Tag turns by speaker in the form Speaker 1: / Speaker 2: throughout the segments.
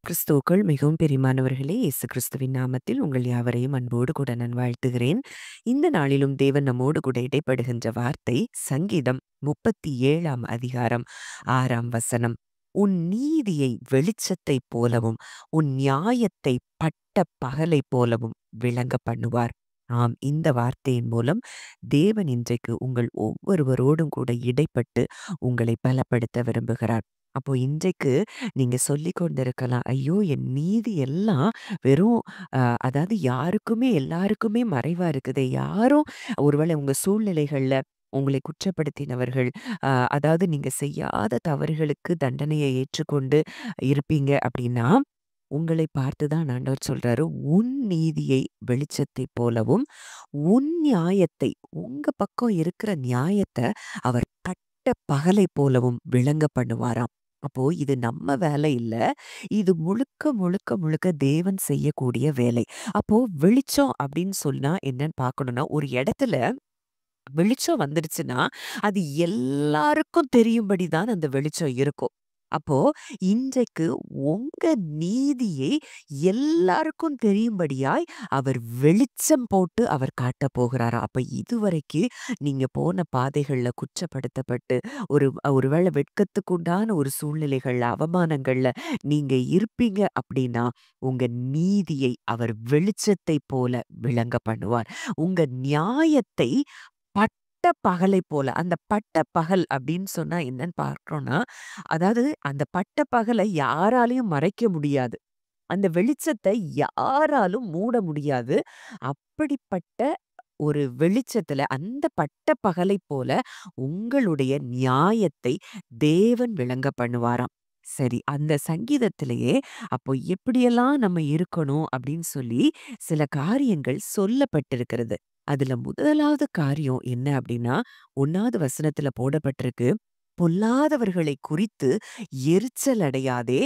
Speaker 1: கிறிஸ்துவுக்குள் மிகவும் பிரியமானவர்களே, இயேசு கிறிஸ்துவின் நாமத்தில் உங்கள் யாவரையும் அன்போடு கூட நான் வாழ்த்துகிறேன். இந்த நாளிலும் தேவன் நம்மோடு கூட இடைப்படுகின்ற வார்த்தை சங்கீதம் 37ஆம் அதிகாரம் 6ஆம் வசனம். உன் நீதியை வெளிச்சத்தைப் போலவும், உன் நியாயத்தை பட்ட பகலைப் போலவும் விளங்க பண்ணுவார். ஆம், இந்த வார்த்தையின் மூலம் தேவன் இன்றைக்கு உங்கள் ஒவ்வொருவரோடும் கூட இடைப்பட்டு உங்களை பலப்படுத்த விரும்புகிறார். அப்போ இன்றைக்கு நீங்க சொல்லிக் கொண்டிருக்கலாம், ஐயோ! என் நீதி எல்லாம் வெறும் அதாவது யாருக்குமே எல்லாருக்குமே மறைவா இருக்குதே. யாரும் ஒருவேளை உங்க சூழ்நிலைகள்ல உங்களை குற்றப்படுத்தினவர்கள், அதாவது நீங்க செய்யாத தவறுகளுக்கு தண்டனையை ஏற்றுக்கொண்டு இருப்பீங்க அப்படின்னா, உங்களை பார்த்து தான் ஆண்டவர் சொல்றாரு, உன் நீதியை வெளிச்சத்தைப் போலவும், உன் நியாயத்தை உங்க பக்கம் இருக்கிற நியாயத்த அவர் பட்ட பகலைப் போலவும் விளங்க பண்ணுவாராம். அப்போ இது நம்ம வேலை இல்ல. இது முழுக்க, முழுக்க, முழுக்க தேவன் செய்யக்கூடிய வேலை. அப்போ வெளிச்சம் அப்படின்னு சொன்னா என்னன்னு பார்க்கணும்னா, ஒரு இடத்துல வெளிச்சம் வந்துடுச்சுன்னா, அது எல்லாருக்கும் தெரியும்படி தான் அந்த வெளிச்சம் இருக்கும். அப்போ இன்றைக்கு உங்க நீதியை எல்லாருக்கும் தெரியும்படியாய் அவர் வெளிச்சம் போட்டு அவர் காட்டப் போகிறாராம். அப்ப இதுவரைக்கு நீங்க போன பாதைகள்ல குற்றப்படுத்தப்பட்டு, ஒருவேளை வெட்கத்துக்குண்டான ஒரு சூழ்நிலைகள்ல, அவமானங்கள்ல நீங்க இருப்பீங்க அப்படின்னா, உங்க நீதியை அவர் வெளிச்சத்தைப் போல விளங்க பண்ணுவார். உங்க நியாயத்தை பட்ட பகலைப் போல. அந்த பட்ட பகல் அப்படின்னு சொன்னா என்னன்னு பார்க்கிறோம்னா, அதாவது அந்த பட்ட பகல யாராலயும் மறைக்க முடியாது. அந்த வெளிச்சத்த யாராலும் மூட முடியாது. அப்படிப்பட்ட ஒரு வெளிச்சத்துல அந்த பட்ட பகலைப் போல உங்களுடைய நியாயத்தை தேவன் விளங்க பண்ணுவாராம். சரி, அந்த சங்கீதத்திலேயே அப்போ எப்படியெல்லாம் நம்ம இருக்கணும் அப்படின்னு சொல்லி சில காரியங்கள் சொல்லப்பட்டிருக்கிறது. அதுல முதலாவது காரியம் என்ன அப்படின்னா, 1வது வசனத்துல போடப்பட்டிருக்கு. பொல்லாதவர்களை குறித்து எரிச்சல் அடையாதே,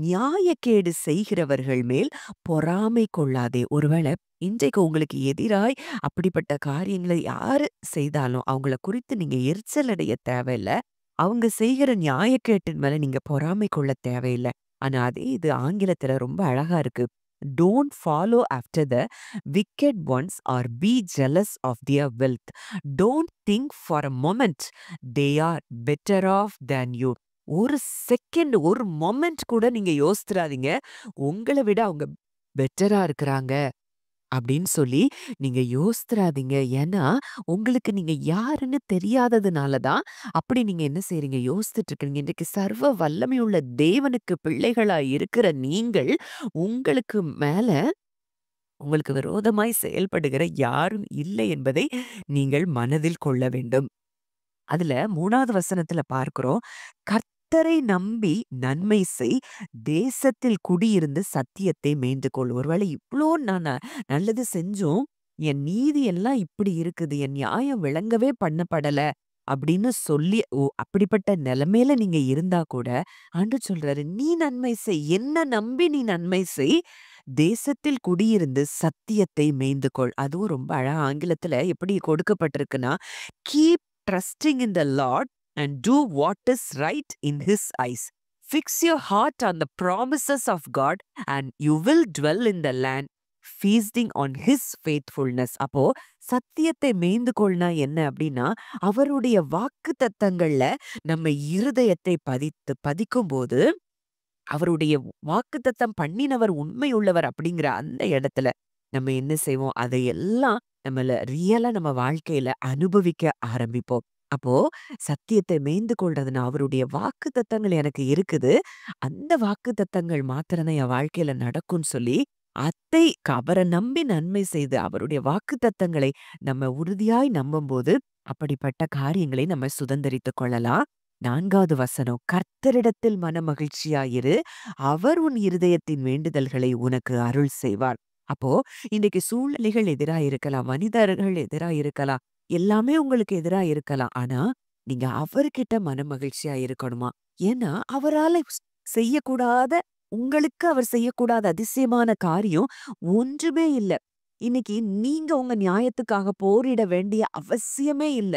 Speaker 1: நியாயக்கேடு செய்கிறவர்கள் மேல் பொறாமை கொள்ளாதே. ஒருவேளை இன்றைக்கு உங்களுக்கு எதிராய் அப்படிப்பட்ட காரியங்களை யாரு செய்தாலும் அவங்கள குறித்து நீங்க எரிச்சல் அடைய தேவையில்ல. அவங்க செய்கிற நியாயக்கேட்டின் மேல நீங்க பொறாமை கொள்ள தேவையில்ல. ஆனா அதே இது ஆங்கிலத்துல ரொம்ப அழகா இருக்கு. Don't follow after the wicked ones or be jealous of their wealth. Don't think for a moment they are better off than you. ஒரு செகண்ட், ஒரு மொமெண்ட் கூட நீங்க யோசிச்சிராதீங்க. உங்கள விட அவங்க பெட்டரா இருக்கிறாங்க அப்படின்னு சொல்லி நீங்க யோசிச்சிராதீங்க. ஏன்னா, உங்களுக்கு நீங்க யாருன்னு தெரியாததுனால தான் அப்படி நீங்க என்ன செய்றீங்க? யோசிச்சுட்டு இருக்கீங்க. இன்றைக்கு சர்வ வல்லமையுள்ள தேவனுக்கு பிள்ளைகளா இருக்கிற நீங்கள், உங்களுக்கு மேல உங்களுக்கு விரோதமாய் செயல்படுகிற யாரும் இல்லை என்பதை நீங்கள் மனதில் கொள்ள வேண்டும். அதுல 3வது வசனத்துல பார்க்கிறோம். கர்த்தரை நம்பி நன்மை செய், தேசத்தில் குடியிருந்து சத்தியத்தை மேய்ந்துகொள். ஒருவேளை இவ்ளோ நான் நல்லது செஞ்சும், என் நீதி எல்லாம் இப்படி இருக்குது. என் நியாயம் விளங்கவே பண்ணப்படல அப்படின்னு சொல்லி அப்படிப்பட்ட நிலைமையில நீங்க இருந்தா கூட, ஆண்டவர் சொல்றாரு, நீ நன்மை செய். என்ன நம்பி நீ நன்மை செய். தேசத்தில் குடியிருந்து சத்தியத்தை மேய்ந்துகொள். அதுவும் ரொம்ப அழகா ஆங்கிலத்துல எப்படி கொடுக்கப்பட்டிருக்குன்னா, keep trusting in the Lord and do what is right in His eyes. Fix your heart on the promises of God and you will dwell in the land, feasting on His faithfulness. அப்போ சத்தியத்தை மேய்ந்து கொள்னா என்ன அப்படின்னா, அவருடைய வாக்கு தத்தங்கள்ல நம்ம இருதயத்தை பதிக்கும்போது, அவருடைய வாக்குத்தத்தம் பண்ணினவர் உண்மையுள்ளவர் அப்படிங்கிற அந்த இடத்துல நம்ம என்ன செய்வோம்? அதையெல்லாம் ரியலா நம்ம வாழ்க்கையில அனுபவிக்க ஆரம்பிப்போம். அப்போ சத்தியத்தை மேய்ந்து கொள்றதுன்னா, அவருடைய வாக்குத்தத்தங்கள் எனக்கு இருக்குது. அந்த வாக்குத்தத்தங்கள் மாத்திரம் தான் என் வாழ்க்கையில நடக்கும்னு சொல்லி, அதை அவரை நம்பி நன்மை செய்து அவருடைய வாக்குத்தத்தங்களை நம்ம உறுதியாய் நம்பும்போது, அப்படிப்பட்ட காரியங்களை நம்ம சுதந்தரித்துக் கொள்ளலாம். 4வது வசனம். கர்த்தரிடத்தில் மனமகிழ்ச்சியாயிரு. அவர் உன் இருதயத்தின் வேண்டுதல்களை உனக்கு அருள் செய்வார். அப்போ இன்னைக்கு சூழ்நிலைகள் எதிரா இருக்கலாம். மனிதர்கள் எதிரா இருக்கலாம். எல்லாமே உங்களுக்கு எதிரா இருக்கலாம். ஆனா, நீங்க அவர்கிட்ட மனமகிழ்ச்சியா இருக்கணுமா? ஏன்னா, அவரால செய்யக்கூடாத, உங்களுக்கு அவர் செய்யக்கூடாத அதிசயமான காரியம் ஒன்றுமே இல்ல. இன்னைக்கு நீங்க உங்க நியாயத்துக்காக போரிட வேண்டிய அவசியமே இல்ல.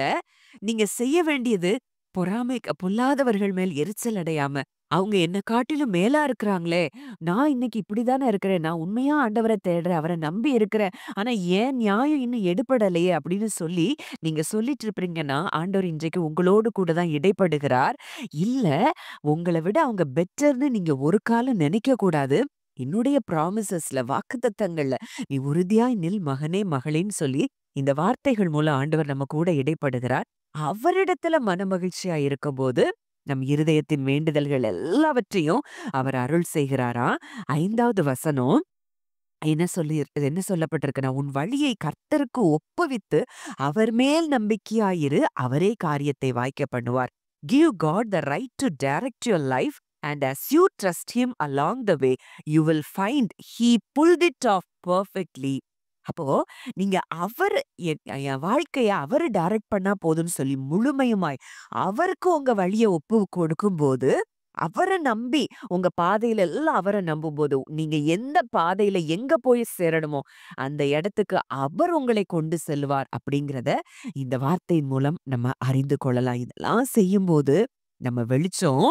Speaker 1: நீங்க செய்ய வேண்டியது பொல்லாதவர்கள் மேல் எரிச்சல் அடையாம, அவங்க என்ன காட்டிலும் மேலா இருக்கிறாங்களே! நான் இன்னைக்கு இப்படித்தானே இருக்கிறேன். நான் உண்மையா ஆண்டவர தேடுறேன். அவர நம்பி இருக்கிறேன். ஆனா என் நியாயம் இன்னும் எடுபடலையே! அப்படின்னு சொல்லி நீங்க சொல்லிட்டு இருப்பீங்கன்னா, ஆண்டவர் இன்றைக்கு உங்களோடு கூட தான் இடைப்படுகிறார். இல்ல, உங்கள விட அவங்க பெட்டர்ன்னு நீங்க ஒரு காலம் நினைக்க கூடாது. என்னுடைய ப்ராமிசஸ்ல வாக்குத்தத்தங்கள்ல நீ உறுதியாய் நில் மகனே, மகளேன்னு சொல்லி இந்த வார்த்தைகள் மூலம் ஆண்டவர் நம்ம கூட இடைப்படுகிறார். அவரிடத்துல மனமகிழ்ச்சியா இருக்கும்போது நம் இருதயத்தின் வேண்டுதல்கள் எல்லாவற்றையும் அவர் அருள் செய்கிறாராம். 5வது வசனம் என்ன சொல்லப்பட்டிருக்குன்னா, "உன் வழியை கர்த்தருக்கு ஒப்புவித்து, அவர் மேல் நம்பிக்கையாயிரு. அவரே காரியத்தை வாய்க்க பண்ணுவார்." Give God the right to direct your life, and as you trust him along the way, you will find he pulled it off perfectly. அப்போ நீங்க அவரு என் என் வாழ்க்கைய அவரு டைரக்ட் பண்ணா போதும்ன்னு சொல்லி முழுமையுமாய் அவருக்கு உங்க வழிய ஒப்பு கொடுக்கும்போது, அவர நம்பி உங்க பாதையில எல்லாம் அவர நம்பும்போது, நீங்க எந்த பாதையில எங்க போய் சேரணுமோ, அந்த இடத்துக்கு அவர் உங்களை கொண்டு செல்வார் அப்படிங்கிறத இந்த வார்த்தையின் மூலம் நம்ம அறிந்து கொள்ளலாம். இதெல்லாம் செய்யும்போது நம்ம வெளிச்சம்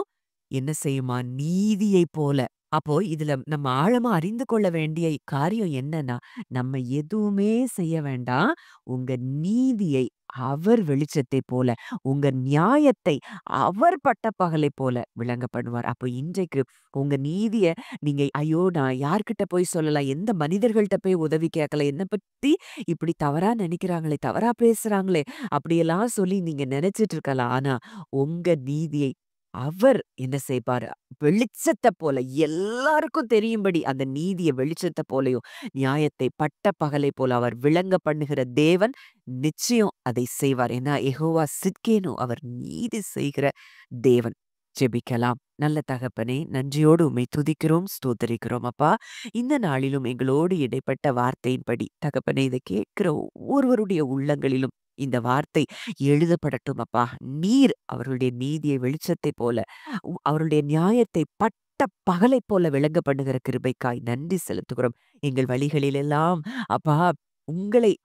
Speaker 1: என்ன செய்யுமா? நீதியைப் போல. அப்போ இதுல நம்ம ஆழமா அறிந்து கொள்ள வேண்டிய காரியம் என்னன்னா, நம்ம எதுவுமே செய்ய வேண்டாம். உங்க நீதியை அவர் வெளிச்சத்தைப் போல, உங்க நியாயத்தை அவர் பட்டப்பகலைப் போல விளங்க பண்ணுவார். அப்போ இன்றைக்கு உங்க நீதிய நீங்க, "ஐயோ! நான் யார்கிட்ட போய் சொல்லலாம்? எந்த மனிதர்கள்ட்ட போய் உதவி கேட்கலாம்? என்ன பத்தி இப்படி தவறா நினைக்கிறாங்களே! தவறா பேசுறாங்களே!" அப்படியெல்லாம் சொல்லி நீங்க நினைச்சிட்டு இருக்கலாம். ஆனா, உங்க நீதியை அவர் என்ன செய்வாரு? வெளிச்சத்த போல எல்லாருக்கும் தெரியும்படி அந்த நீதிய வெளிச்சத்த போலயும், நியாயத்தை பட்ட பகலை போல அவர் விளங்க பண்ணுகிற தேவன் நிச்சயம் அதை செய்வார். ஏன்னா யெகோவா சிட்கேனு அவர் நீதி செய்கிற தேவன். ஜெபிக்கலாம். நல்ல தகப்பனே, நன்றியோடு உம்மை துதிக்கிறோம், ஸ்தோத்தரிக்கிறோம் அப்பா. இந்த நாளிலும் எங்களோடு இடைப்பட்ட வார்த்தையின்படி தகப்பனே, இதை கேட்கிற ஒவ்வொருவருடைய உள்ளங்களிலும் இந்த வார்த்தை எழுதப்படட்டும் அப்பா. நீர் அவர்களுடைய நீதியை வெளிச்சத்தைப் போல, அவருடைய நியாயத்தை பட்ட பகலைப் போல விளங்க பண்ணுகிற கிருபைக்காய் நன்றி செலுத்துகிறோம். எங்கள் வழிகளிலெல்லாம் அப்பா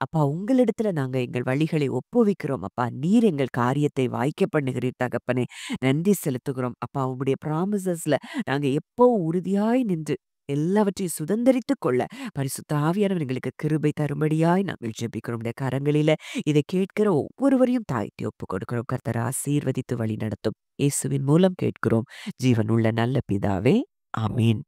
Speaker 1: அப்பா உங்களிடத்துல நாங்க எங்கள் வழிகளை ஒப்புவிக்கிறோம் அப்பா. நீர் எங்கள் காரியத்தை வாய்க்க பண்ணுகிறீர் தகப்பனே. நன்றி செலுத்துகிறோம். அப்பா, உம்முடைய ப்ராமிசஸ்ல நாங்க எப்பவும் உறுதியாய் நின்று எல்லாவற்றையும் சுதந்தரித்துக் கொள்ள பரிசுத்த ஆவியானவர் எங்களுக்கு கிருபை தரும்படியாய் நாங்கள் ஜெபிக்கிறோம். உம்முடைய கரங்களில இதை கேட்கிற ஒவ்வொருவரையும் தாழ்த்தி ஒப்புக் கொடுக்கிறோம். கர்த்தர் ஆசீர்வதித்து வழி நடத்தும். இயேசுவின் மூலம் கேட்கிறோம். ஜீவனுள்ள நல்ல பிதாவே. ஆமென்.